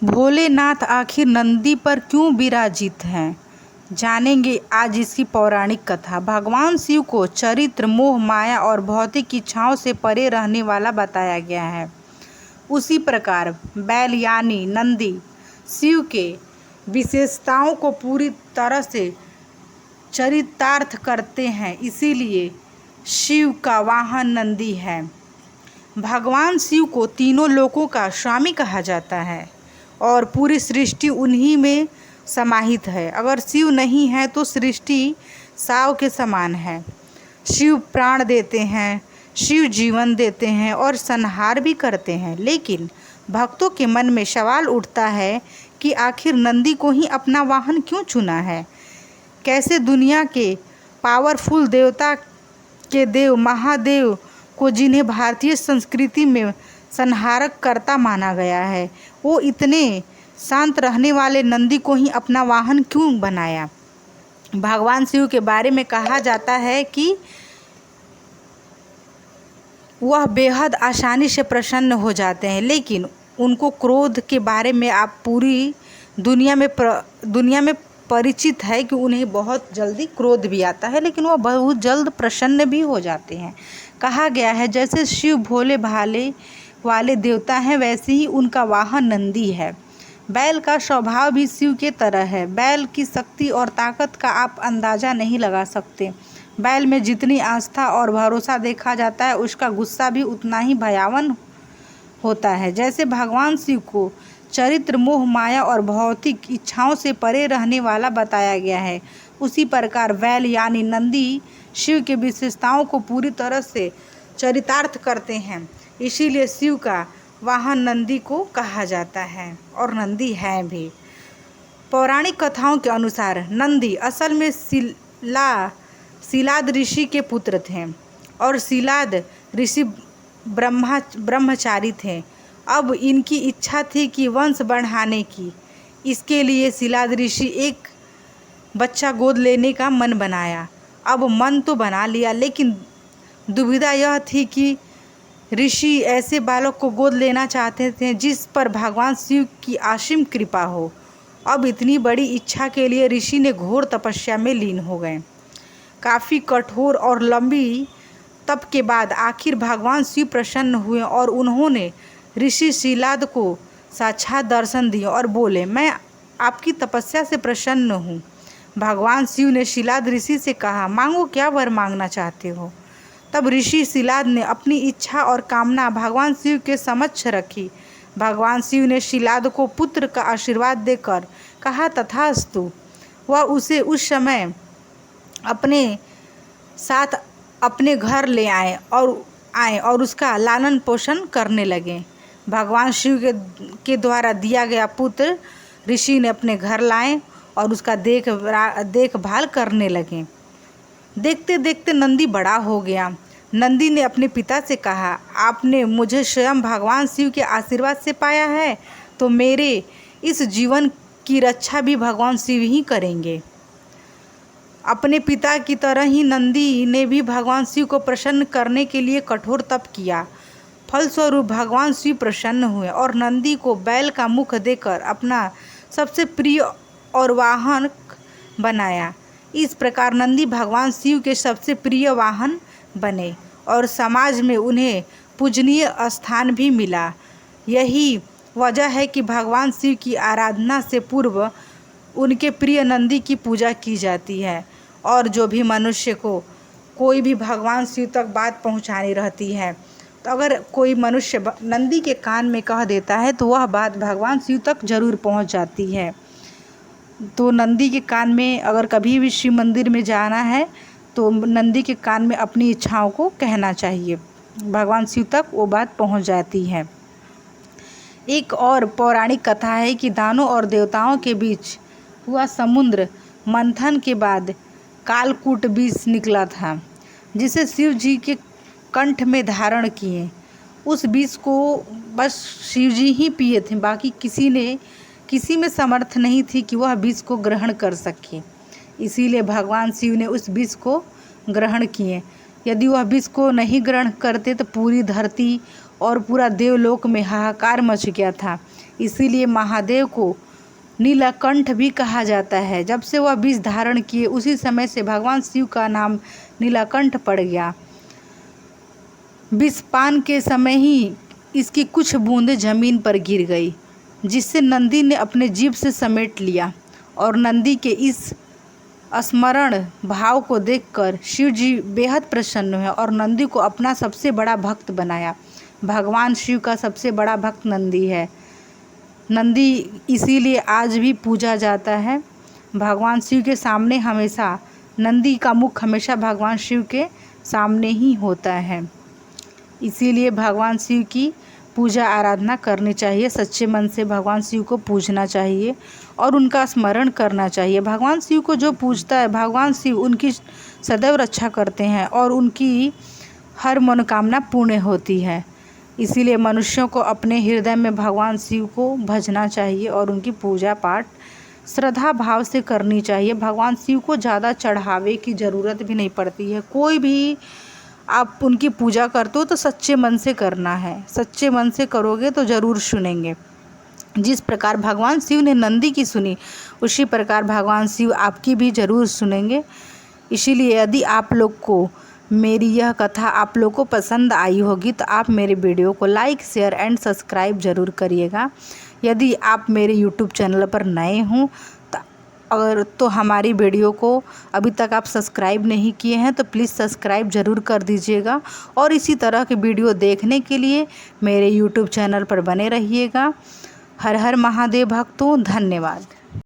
भोलेनाथ आखिर नंदी पर क्यों विराजित हैं, जानेंगे आज इसकी पौराणिक कथा। भगवान शिव को चरित्र, मोह, माया और भौतिक इच्छाओं से परे रहने वाला बताया गया है। उसी प्रकार बैल यानी नंदी शिव के विशेषताओं को पूरी तरह से चरितार्थ करते हैं, इसीलिए शिव का वाहन नंदी है। भगवान शिव को तीनों लोकों का स्वामी कहा जाता है और पूरी सृष्टि उन्हीं में समाहित है। अगर शिव नहीं है तो सृष्टि साव के समान है। शिव प्राण देते हैं, शिव जीवन देते हैं और संहार भी करते हैं। लेकिन भक्तों के मन में सवाल उठता है कि आखिर नंदी को ही अपना वाहन क्यों चुना है। कैसे दुनिया के पावरफुल देवता के देव महादेव को, जिन्हें भारतीय संस्कृति में संहारक कर्ता माना गया है, वो इतने शांत रहने वाले नंदी को ही अपना वाहन क्यों बनाया। भगवान शिव के बारे में कहा जाता है कि वह बेहद आसानी से प्रसन्न हो जाते हैं, लेकिन उनको क्रोध के बारे में आप पूरी दुनिया में परिचित है कि उन्हें बहुत जल्दी क्रोध भी आता है, लेकिन वह बहुत जल्द प्रसन्न भी हो जाते हैं। कहा गया है जैसे शिव भोले भाले वाले देवता हैं, वैसे ही उनका वाहन नंदी है। बैल का स्वभाव भी शिव के तरह है। बैल की शक्ति और ताकत का आप अंदाज़ा नहीं लगा सकते। बैल में जितनी आस्था और भरोसा देखा जाता है, उसका गुस्सा भी उतना ही भयावन होता है। जैसे भगवान शिव को चरित्र, मोह, माया और भौतिक इच्छाओं से परे रहने वाला बताया गया है, उसी प्रकार बैल यानी नंदी शिव के विशेषताओं को पूरी तरह से चरितार्थ करते हैं, इसीलिए शिव का वाहन नंदी को कहा जाता है और नंदी है भी। पौराणिक कथाओं के अनुसार नंदी असल में शिलाद ऋषि के पुत्र थे और शिलाद ऋषि ब्रह्मचारी थे। अब इनकी इच्छा थी कि वंश बढ़ाने की। इसके लिए शिलाद ऋषि एक बच्चा गोद लेने का मन बनाया। अब मन तो बना लिया, लेकिन दुविधा यह थी कि ऋषि ऐसे बालक को गोद लेना चाहते थे जिस पर भगवान शिव की असीम कृपा हो। अब इतनी बड़ी इच्छा के लिए ऋषि ने घोर तपस्या में लीन हो गए। काफ़ी कठोर और लंबी तप के बाद आखिर भगवान शिव प्रसन्न हुए और उन्होंने ऋषि शिलाद को साक्षात दर्शन दिए और बोले, मैं आपकी तपस्या से प्रसन्न हूँ। भगवान शिव ने शिलाद ऋषि से कहा, मांगो, क्या वर मांगना चाहते हो। तब ऋषि शिलाद ने अपनी इच्छा और कामना भगवान शिव के समक्ष रखी। भगवान शिव ने शिलाद को पुत्र का आशीर्वाद देकर कहा, तथास्तु। वह उसे उस समय अपने साथ अपने घर ले आए और उसका लालन पोषण करने लगे। भगवान शिव के द्वारा दिया गया पुत्र ऋषि ने अपने घर लाए और उसका देखभाल करने लगे। देखते देखते नंदी बड़ा हो गया। नंदी ने अपने पिता से कहा, आपने मुझे स्वयं भगवान शिव के आशीर्वाद से पाया है, तो मेरे इस जीवन की रक्षा भी भगवान शिव ही करेंगे। अपने पिता की तरह ही नंदी ने भी भगवान शिव को प्रसन्न करने के लिए कठोर तप किया। फलस्वरूप भगवान शिव प्रसन्न हुए और नंदी को बैल का मुख देकर अपना सबसे प्रिय और वाहन बनाया। इस प्रकार नंदी भगवान शिव के सबसे प्रिय वाहन बने और समाज में उन्हें पूजनीय स्थान भी मिला। यही वजह है कि भगवान शिव की आराधना से पूर्व उनके प्रिय नंदी की पूजा की जाती है, और जो भी मनुष्य को कोई भी भगवान शिव तक बात पहुंचानी रहती है, तो अगर कोई मनुष्य नंदी के कान में कह देता है तो वह बात भगवान शिव तक जरूर पहुंच जाती है। तो नंदी के कान में अगर कभी भी शिव मंदिर में जाना है तो नंदी के कान में अपनी इच्छाओं को कहना चाहिए, भगवान शिव तक वो बात पहुंच जाती है। एक और पौराणिक कथा है कि दानों और देवताओं के बीच हुआ समुद्र मंथन के बाद कालकूट विष निकला था, जिसे शिव जी के कंठ में धारण किए। उस विष को बस शिव जी ही पिए थे, बाकी किसी में समर्थ नहीं थी कि वह विष को ग्रहण कर सके। इसीलिए भगवान शिव ने उस विष को ग्रहण किए। यदि वह विष को नहीं ग्रहण करते तो पूरी धरती और पूरा देवलोक में हाहाकार मच गया था। इसीलिए महादेव को नीलकंठ भी कहा जाता है। जब से वह विष धारण किए उसी समय से भगवान शिव का नाम नीलकंठ पड़ गया। विषपान के समय ही इसकी कुछ बूंदें जमीन पर गिर गई, जिससे नंदी ने अपने जीभ से समेट लिया। और नंदी के इस स्मरण भाव को देखकर शिव जी बेहद प्रसन्न हुए और नंदी को अपना सबसे बड़ा भक्त बनाया। भगवान शिव का सबसे बड़ा भक्त नंदी है। नंदी इसीलिए आज भी पूजा जाता है। भगवान शिव के सामने हमेशा नंदी का मुख हमेशा भगवान शिव के सामने ही होता है। इसीलिए भगवान शिव की पूजा आराधना करनी चाहिए। सच्चे मन से भगवान शिव को पूजना चाहिए और उनका स्मरण करना चाहिए। भगवान शिव को जो पूजता है, भगवान शिव उनकी सदैव रक्षा करते हैं और उनकी हर मनोकामना पूर्ण होती है। इसीलिए मनुष्यों को अपने हृदय में भगवान शिव को भजना चाहिए और उनकी पूजा पाठ श्रद्धा भाव से करनी चाहिए। भगवान शिव को ज़्यादा चढ़ावे की ज़रूरत भी नहीं पड़ती है। कोई भी आप उनकी पूजा करते हो तो सच्चे मन से करना है। सच्चे मन से करोगे तो ज़रूर सुनेंगे। जिस प्रकार भगवान शिव ने नंदी की सुनी, उसी प्रकार भगवान शिव आपकी भी ज़रूर सुनेंगे। इसीलिए यदि आप लोग को मेरी यह कथा आप लोग को पसंद आई होगी तो आप मेरे वीडियो को लाइक, शेयर एंड सब्सक्राइब ज़रूर करिएगा। यदि आप मेरे यूट्यूब चैनल पर नए हों तो हमारी वीडियो को अभी तक आप सब्सक्राइब नहीं किए हैं तो प्लीज़ सब्सक्राइब ज़रूर कर दीजिएगा। और इसी तरह के वीडियो देखने के लिए मेरे यूट्यूब चैनल पर बने रहिएगा। हर हर महादेव भक्तों, धन्यवाद।